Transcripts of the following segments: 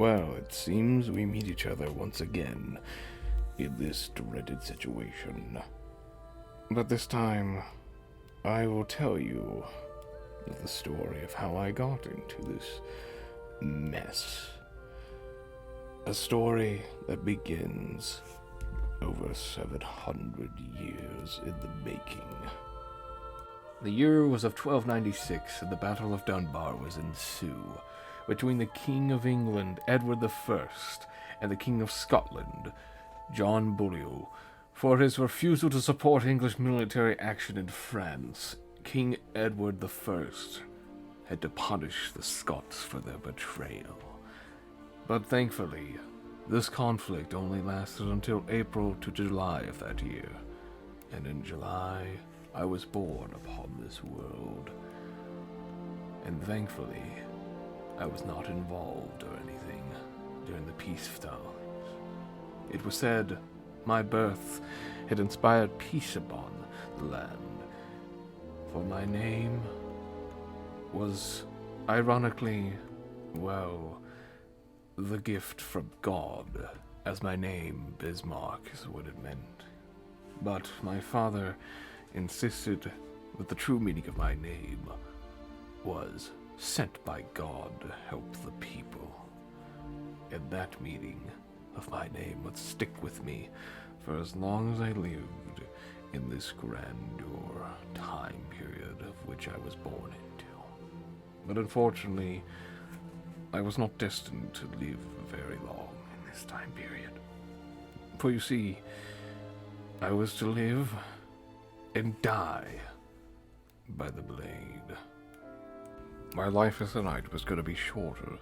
Well, it seems we meet each other once again in this dreaded situation. But this time, I will tell you the story of how I got into this mess. A story that begins over 700 years in the making. The year was of 1296, and the Battle of Dunbar was in Sioux, between the King of England, Edward I, and the King of Scotland, John Beaulieu. For his refusal to support English military action in France, King Edward I had to punish the Scots for their betrayal. But thankfully, this conflict only lasted until April to July of that year, and in July, I was born upon this world. And thankfully, I was not involved or anything during the peace times. It was said my birth had inspired peace upon the land, for my name was, ironically, well, the gift from God, as my name, Bismarck, is what it meant. But my father insisted that the true meaning of my name was sent by God to help the people. And that meaning of my name would stick with me for as long as I lived in this grandeur time period of which I was born into. But unfortunately, I was not destined to live very long in this time period. For you see, I was to live and die by the blade. My life as a knight was going to be shorter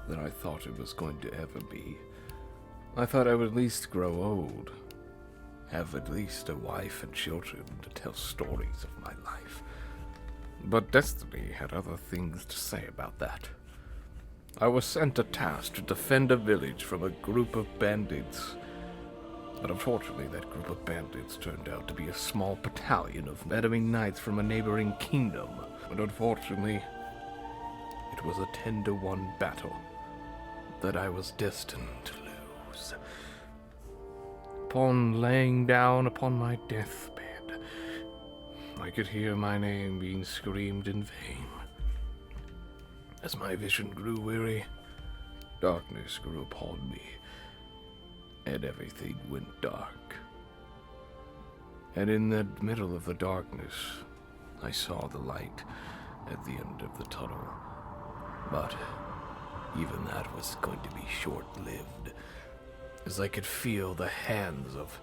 than I thought it was going to ever be. I thought I would at least grow old, have at least a wife and children to tell stories of my life. But destiny had other things to say about that. I was sent a task to defend a village from a group of bandits. But unfortunately, that group of bandits turned out to be a small battalion of enemy knights from a neighboring kingdom. But unfortunately, it was a 10-to-1 battle that I was destined to lose. Upon laying down upon my deathbed, I could hear my name being screamed in vain. As my vision grew weary, darkness grew upon me, and everything went dark. And in the middle of the darkness, I saw the light at the end of the tunnel. But even that was going to be short-lived, as I could feel the hands of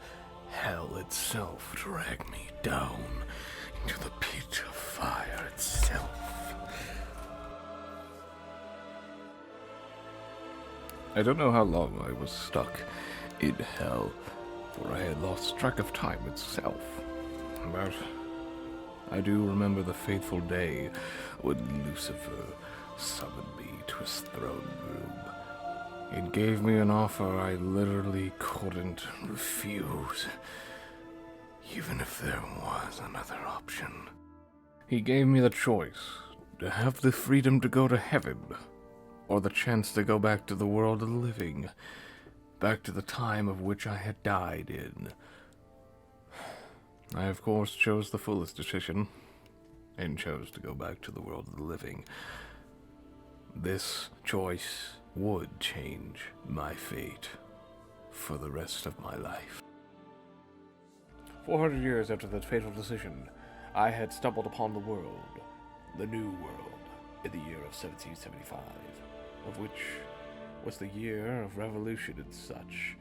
hell itself drag me down into the pit of fire itself. I don't know how long I was stuck in hell, for I had lost track of time itself. But I do remember the fateful day when Lucifer summoned me to his throne room. It gave me an offer I literally couldn't refuse, even if there was another option. He gave me the choice to have the freedom to go to heaven, or the chance to go back to the world of the living, back to the time of which I had died in. I, of course, chose the fullest decision, and chose to go back to the world of the living. This choice would change my fate for the rest of my life. 400 years after that fatal decision, I had stumbled upon the world, the New World, in the year of 1775, of which was the year of revolution and such,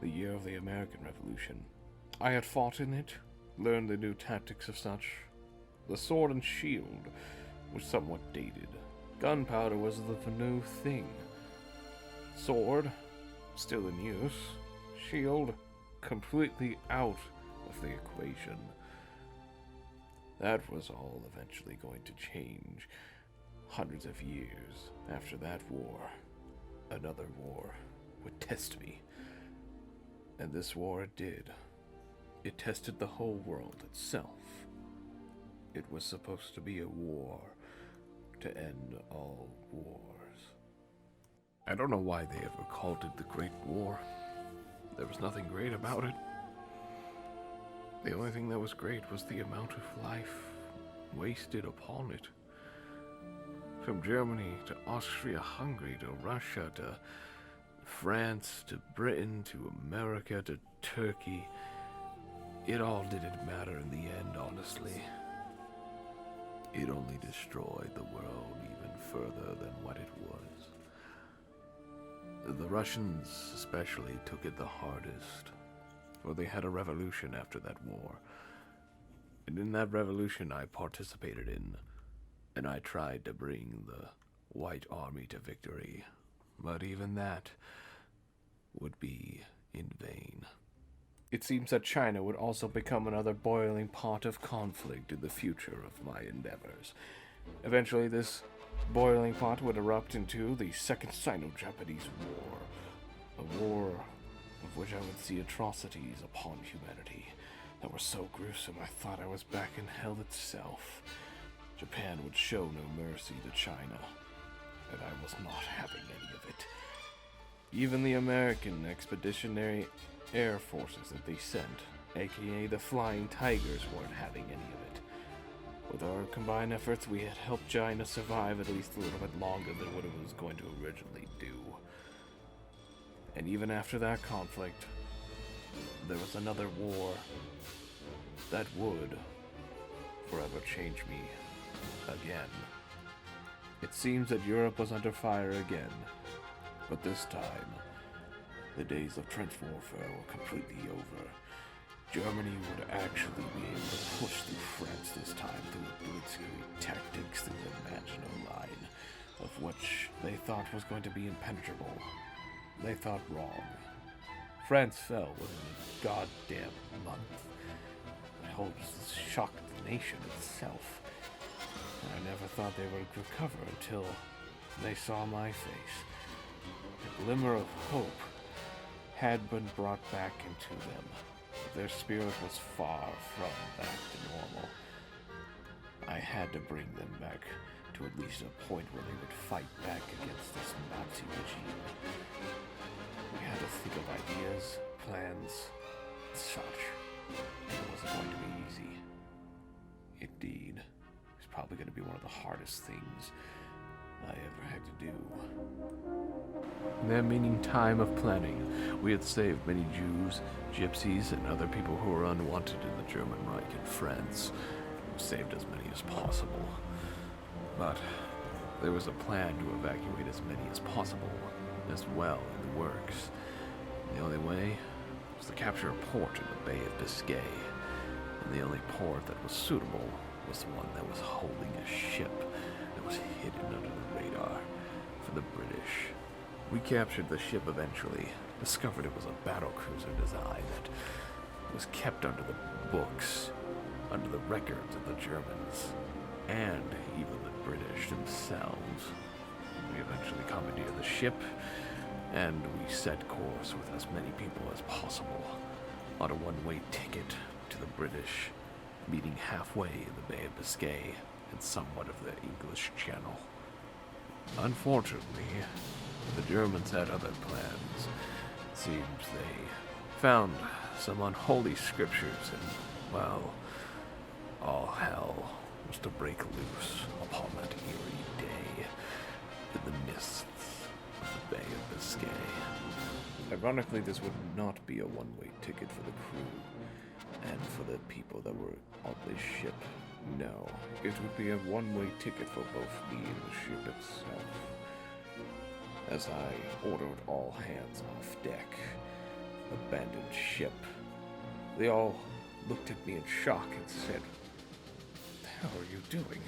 the year of the American Revolution. I had fought in it, learned the new tactics of such. The sword and shield was somewhat dated. Gunpowder was the new thing. Sword, still in use. Shield, completely out of the equation. That was all eventually going to change. Hundreds of years after that war, another war would test me. And this war it did. It tested the whole world itself. It was supposed to be a war to end all wars. I don't know why they ever called it the Great War. There was nothing great about it. The only thing that was great was the amount of life wasted upon it. From Germany to Austria-Hungary to Russia to France to Britain to America to Turkey, it all didn't matter in the end, honestly. It only destroyed the world even further than what it was. The Russians especially took it the hardest, for they had a revolution after that war. And in that revolution I participated in, and I tried to bring the White Army to victory, but even that would be in vain. It seems that China would also become another boiling pot of conflict in the future of my endeavors. Eventually, this boiling pot would erupt into the Second Sino-Japanese War, a war of which I would see atrocities upon humanity that were so gruesome I thought I was back in hell itself. Japan would show no mercy to China, and I was not having any of it. Even the American Expeditionary Air Forces that they sent, aka the Flying Tigers, weren't having any of it. With our combined efforts, we had helped China survive at least a little bit longer than what it was going to originally do. And even after that conflict, there was another war that would forever change me again. It seems that Europe was under fire again, but this time, the days of trench warfare were completely over. Germany would actually be able to push through France this time through blitzkrieg tactics through the Maginot Line, of which they thought was going to be impenetrable. They thought wrong. France fell within a goddamn month. It holds shocked the nation itself. And I never thought they would recover until they saw my face. A glimmer of hope had been brought back into them. Their spirit was far from back to normal. I had to bring them back to at least a point where they would fight back against this Nazi regime. We had to think of ideas, plans, and such. It wasn't going to be easy. Indeed, it's probably going to be one of the hardest things I ever had to do. In that meaning time of planning, we had saved many Jews, Gypsies, and other people who were unwanted in the German Reich and France. We saved as many as possible. But there was a plan to evacuate as many as possible as well in the works. The only way was to capture a port in the Bay of Biscay, and the only port that was suitable was the one that was holding a ship that was hidden under the radar for the British. We captured the ship eventually, discovered it was a battlecruiser design that was kept under the books, under the records of the Germans, and even the British themselves. We eventually commandeered the ship, and we set course with as many people as possible on a one-way ticket to the British, meeting halfway in the Bay of Biscay and somewhat of the English Channel. Unfortunately, the Germans had other plans. It seems they found some unholy scriptures and, well, all hell was to break loose upon that eerie day in the mists of the Bay of Biscay. Ironically, this would not be a one-way ticket for the crew and for the people that were on this ship. No, it would be a one-way ticket for both me and the ship itself. As I ordered all hands off deck, abandoned ship, they all looked at me in shock and said, "What the hell are you doing?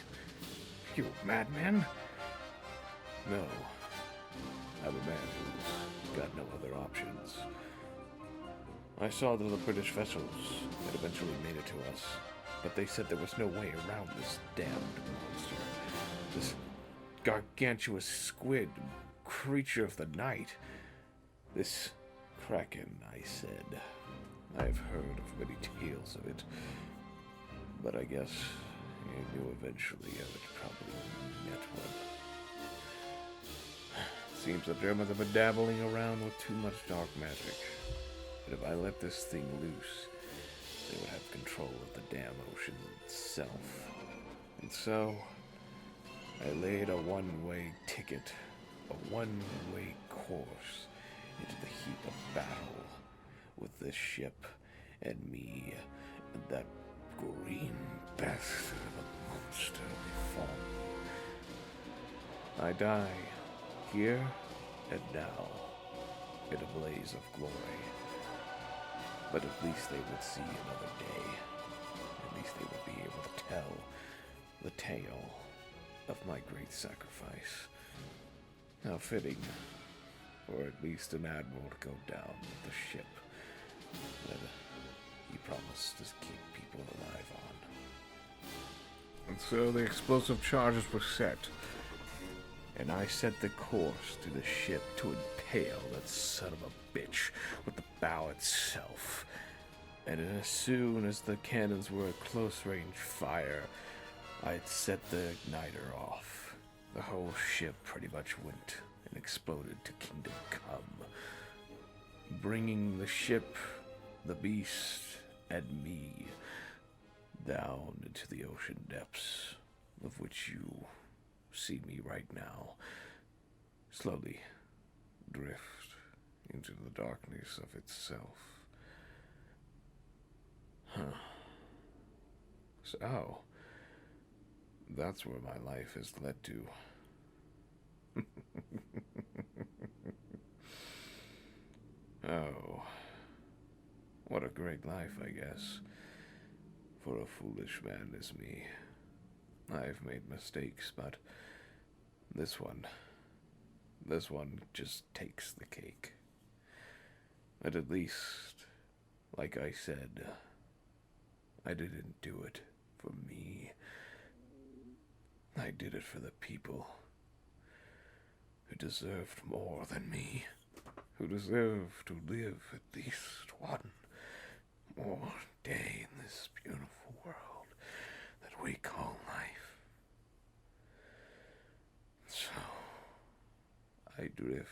You a madman?" No, I'm a man who's got no other options. I saw that the British vessels had eventually made it to us, but they said there was no way around this damned monster. This gargantuous squid, creature of the night. This kraken, I said. I've heard of many tales of it, but I guess I knew eventually I would probably met one. Seems the Germans have been dabbling around with too much dark magic. But if I let this thing loose, they would have control of the damn ocean itself. And so, I laid a one-way ticket, a one-way course into the heat of battle with this ship and me and that green bastard of a monster before me. I die here and now in a blaze of glory. But at least they would see another day. At least they would be able to tell the tale of my great sacrifice. How fitting for at least an admiral to go down with the ship that he promised to keep people alive on. And so the explosive charges were set, and I set the course to the ship to impale that son of a bitch with the bow itself. And as soon as the cannons were at close range fire, I'd set the igniter off. The whole ship pretty much went and exploded to Kingdom Come, bringing the ship, the beast, and me down into the ocean depths, of which you see me right now, slowly drift into the darkness of itself. So, that's where my life has led to. Oh, what a great life, I guess, for a foolish man as me. I've made mistakes, but this one just takes the cake. But at least, like I said, I didn't do it for me. I did it for the people who deserved more than me, who deserved to live at least one more day in this beautiful world that we call life. So, I drift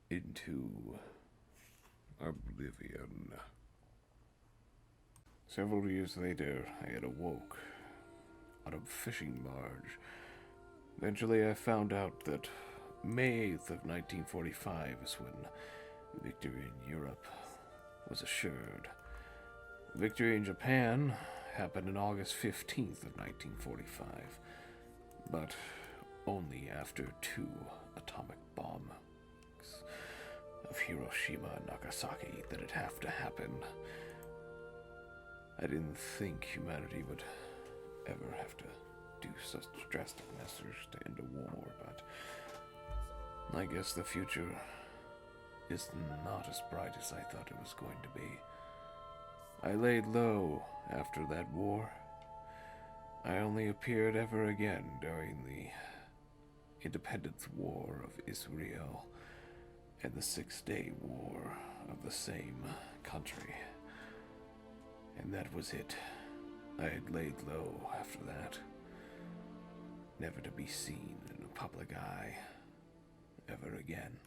into oblivion. Several years later, I had awoke on a fishing barge. Eventually, I found out that May 8th of 1945 is when victory in Europe was assured. Victory in Japan happened on August 15th of 1945, but only after 2 atomic bombs of Hiroshima and Nagasaki did it have to happen. I didn't think humanity would ever have to do such drastic measures to end a war, but I guess the future is not as bright as I thought it was going to be. I laid low after that war. I only appeared ever again during the Independence War of Israel and the 6-Day War of the same country. And that was it. I had laid low after that, never to be seen in a public eye ever again.